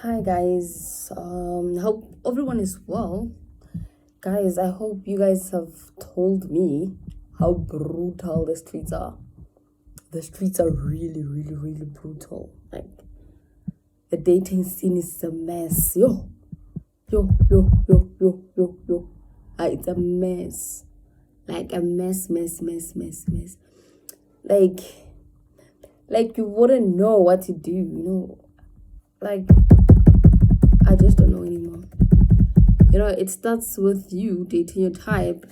Hi guys, hope everyone is well. Guys, I hope you guys have told me how brutal the streets are. The streets are really, really, really brutal. Like, the dating scene is a mess. Yo. It's a mess. Like a mess. Like, like you wouldn't know what to do. Like, I just don't know anymore. It starts with you dating your type,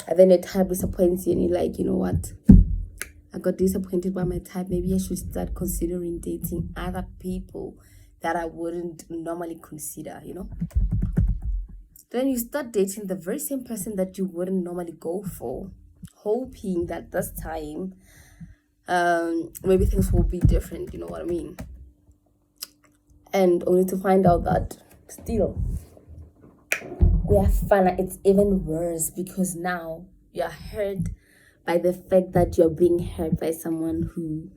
and then your type disappoints you, and you're like, you know what? I got disappointed by my type. Maybe I should start considering dating other people that I wouldn't normally consider. Then you start dating the very same person that you wouldn't normally go for, hoping that this time, maybe things will be different. You know what I mean? And only to find out that still we are fun. It's even worse because now you're hurt by the fact that you're being hurt by someone who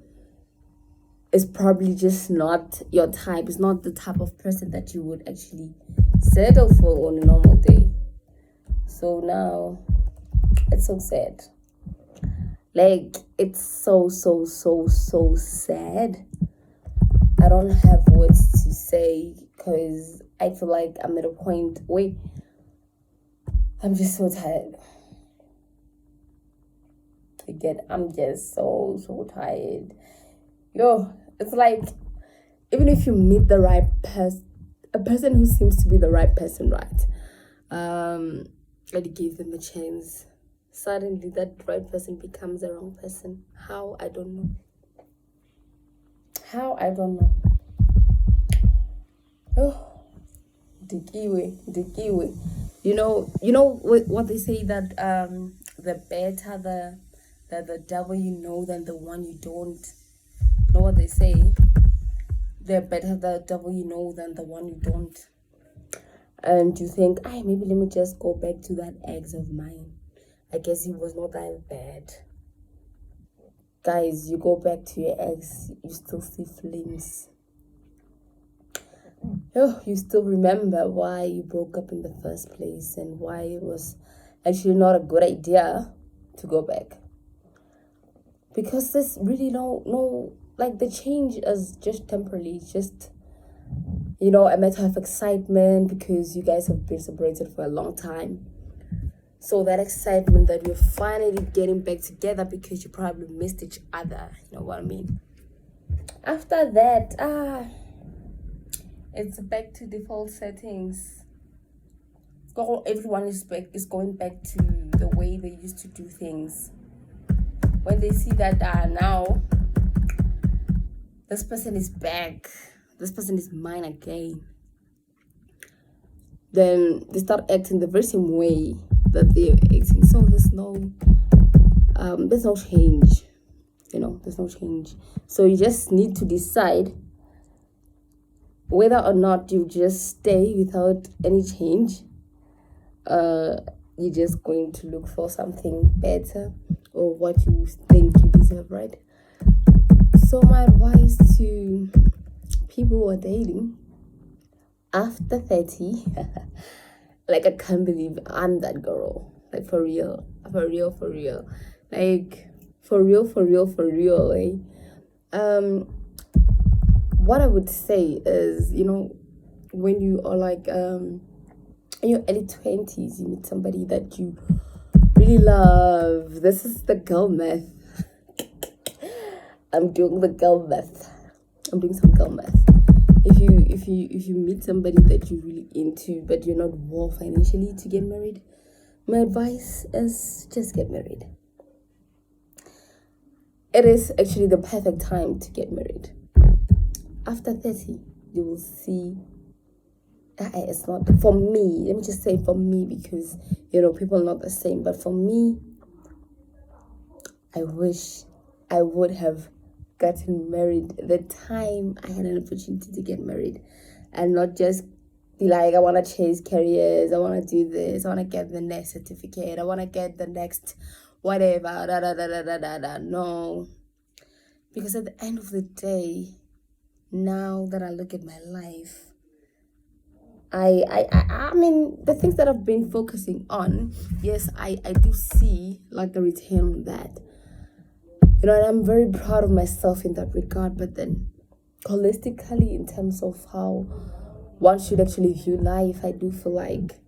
is probably just not your type. It's not the type of person that you would actually settle for on a normal day. So now it's so sad. Like, it's so sad. I don't have words to say because I feel like I'm at a point where I'm just so tired. Again, I'm just so tired. It's like, even if you meet the right person, a person who seems to be the right person, right? And you give them a chance, suddenly that right person becomes the wrong person. How? I don't know. Oh, the kiwi. What they say, that the better the devil you know than the one you don't. You know what they say? The better the devil you know than the one you don't. And you think, maybe let me just go back to that ex of mine. I guess he was not that bad. Guys, you go back to your ex, you still see flames. You still remember why you broke up in the first place and why it was actually not a good idea to go back. Because there's really no like, the change is just temporarily, just a matter of excitement because you guys have been separated for a long time. So that excitement that you're finally getting back together because you probably missed each other, you know what I mean? After that, it's back to default settings. Everyone is going back to the way they used to do things. When they see that now this person is back, this person is mine again, then they start acting the very same way that they're acting. So there's no change. There's no change. So you just need to decide whether or not you just stay without any change. You're just going to look for something better or what you think you deserve, right? So my advice to people who are dating after 30, like, I can't believe I'm that girl. Like, for real. Like, for real, eh? What I would say is, when you are like in your early 20s, you meet somebody that you really love. This is the girl math. I'm doing some girl math. If you meet somebody that you're really into but you're not well financially to get married, my advice is just get married. It is actually the perfect time to get married. After 30, you will see. It's not for me. Let me just say for me, because people are not the same. But for me, I wish I would have gotten married the time I had an opportunity to get married, and not just be like, I want to chase careers, I want to do this, I want to get the next certificate, I want to get the next whatever. No, because at the end of the day, now that I look at my life, I mean, the things that I've been focusing on, yes, I do see like a return on that. You know, and I'm very proud of myself in that regard. But then, holistically, in terms of how one should actually view life, I do feel like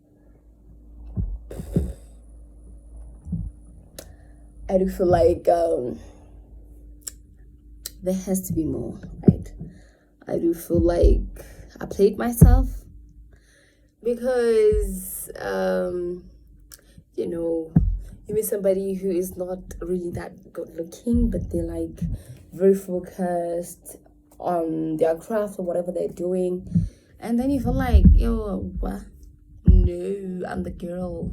there has to be more, right? I do feel like I played myself because you know, you meet somebody who is not really that good looking, but they're like very focused on their craft or whatever they're doing, and then you feel like, yo, what? No, I'm the girl.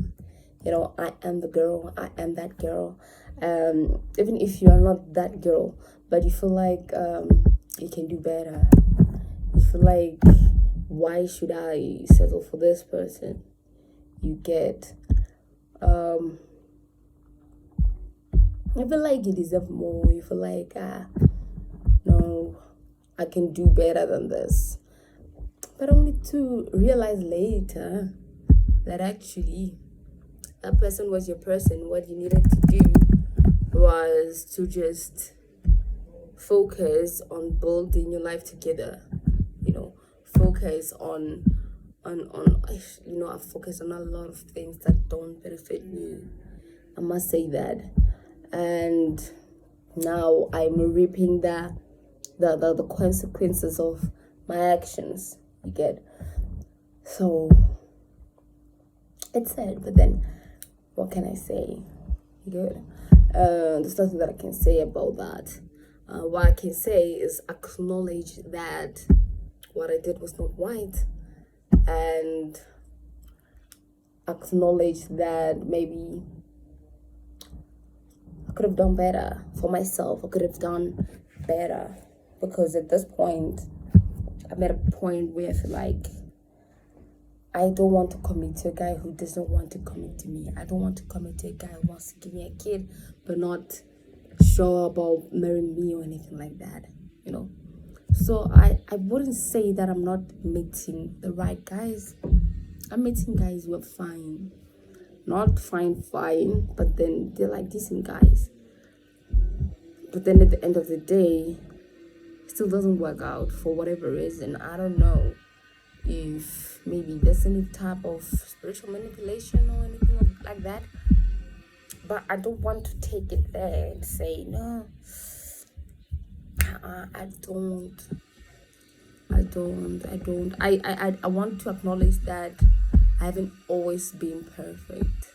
You know, I am the girl. I am that girl. Even if you are not that girl, but you feel like you can do better. You feel like, why should I settle for this person? You get you feel like you deserve more. You feel like, no, I can do better than this. But only to realize later that actually that person was your person. What you needed to do was to just focus on building your life together. You know, focus on you know, I focus on a lot of things that don't benefit me. I must say that. And now I'm reaping the consequences of my actions. You get. So it's sad, but then what can I say? Good. There's nothing that I can say about that. What I can say is acknowledge that what I did was not right, and acknowledge that maybe I could have done better for myself. I could have done better, because at this point, I'm at a point where I feel like I don't want to commit to a guy who doesn't want to commit to me. I don't want to commit to a guy who wants to give me a kid, but not sure about marrying me or anything like that, you know. So I wouldn't say that I'm not meeting the right guys. I'm meeting guys who are fine. Not fine, but then they're like decent guys. But then at the end of the day, it still doesn't work out for whatever reason. I don't know if maybe there's any type of spiritual manipulation or anything like that. But I don't want to take it there and say, no, I want to acknowledge that I haven't always been perfect.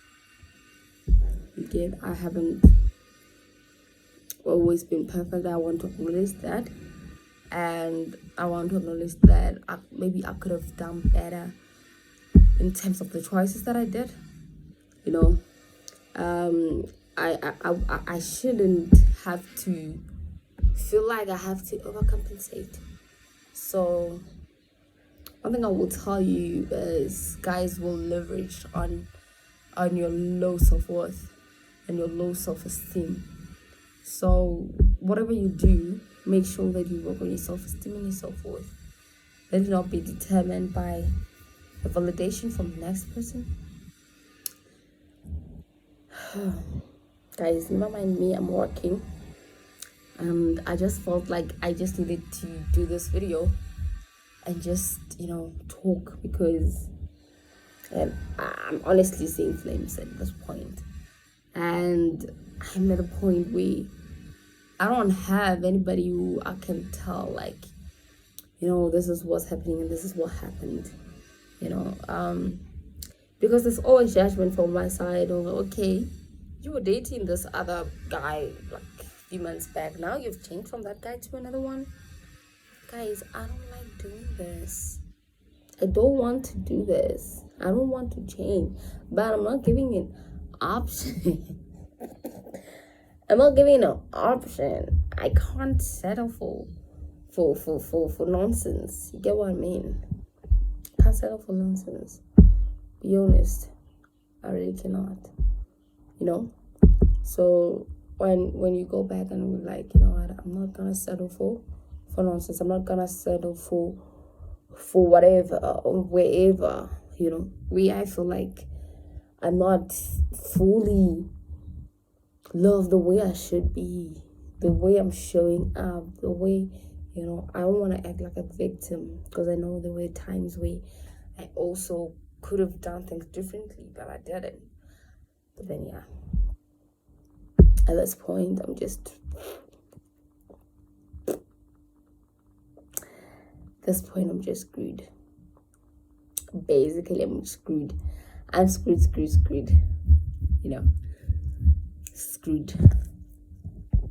Again, I haven't always been perfect. I want to acknowledge that. And I want to acknowledge that maybe I could have done better in terms of the choices that I did. You know, I shouldn't have to feel like I have to overcompensate. So one thing I will tell you is, guys will leverage on your low self-worth and your low self-esteem. So whatever you do, make sure that you work on your self-esteem and your self-worth. Let it not be determined by the validation from the next person. Guys, never mind me, I'm working. And I just felt like I just needed to do this video and just, you know, talk, because I'm honestly seeing flames at this point. And I'm at a point where I don't have anybody who I can tell, like, you know, this is what's happening and this is what happened, you know, because there's always judgment from my side of, okay, you were dating this other guy like a few months back, now you've changed from that guy to another one. Guys, I don't like doing this. I don't want to do this. I don't want to change, but I'm not giving an option. I'm not giving an option. I can't settle for nonsense. You get what I mean? I can't settle for nonsense. Be honest. I really cannot. You know? So when you go back and be like, you know what, I'm not gonna settle for for nonsense. I'm not gonna settle for whatever or wherever, you know. I feel like I'm not fully loved the way I should be, the way I'm showing up, the way, you know, I don't want to act like a victim, because I know there were times where I also could have done things differently, but I didn't. But then, yeah, at this point, I'm just screwed. Basically, I'm screwed. I'm screwed, you know, screwed.